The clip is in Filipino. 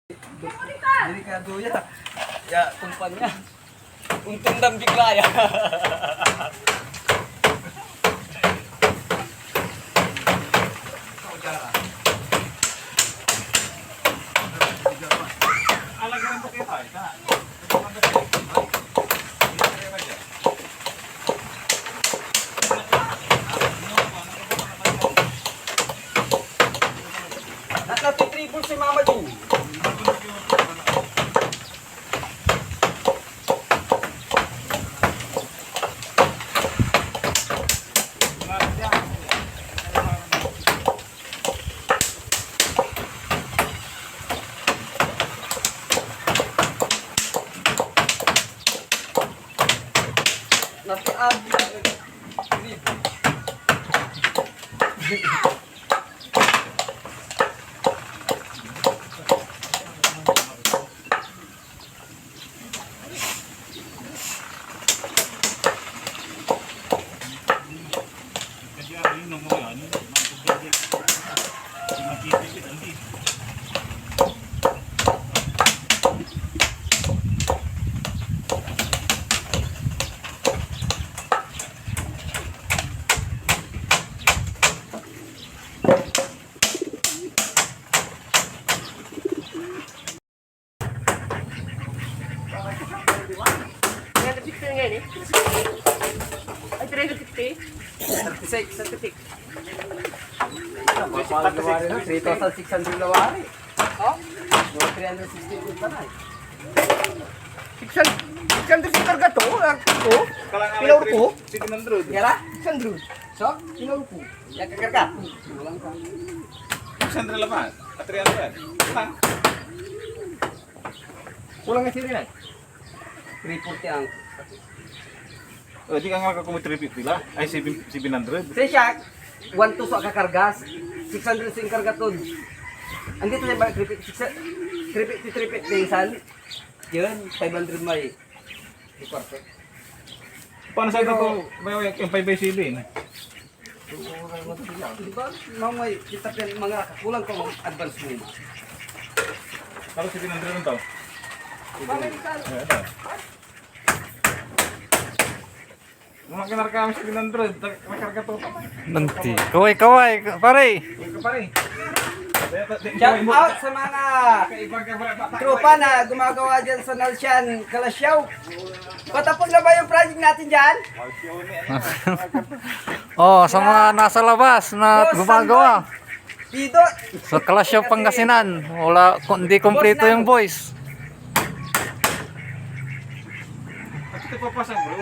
Delikado ya. Ya, kumpanya. Untung dam bigla ya. Naka-triple si Mama Ju. Naka-abi. Ay, 350? 36. 36. 3,600 lawari. Oh? Mga 360 pa na eh. 600 si karga to? Ako? Pilaw ko? 700. Yara? 600. So, pilaw ko. Yang kakarga? Walang ka. 600 laman. At 300. Lang. Kulang nga sila na. 340 ang. Di ka nga kakumit 350 lah. Ay, 700. Sa siya, 1 to sa kakargas. 600 sing karga to. Andito na ba 350 tingsan? Yun, 500 may. Di perfect. Paano sa ito may yung 5x7? Di ba? Mamay, kita pa mga kulang ko advance mo. Kalau 700 lang to. Mamay, kan. Mga kinarka kami 700. Makarga to. Nanti. Kaway, pare. Ikaw pa rin. Shout out sa mga tropa na gumagawa dyan sa Nalsyan, Kalasyaw. Patapos na ba yung project natin dyan? Oh, sa mga nasa labas na gumagawa. Pido! Sa Clash of Pangasinan. Wala, hindi kompleto yung boys. Ito papasang bro.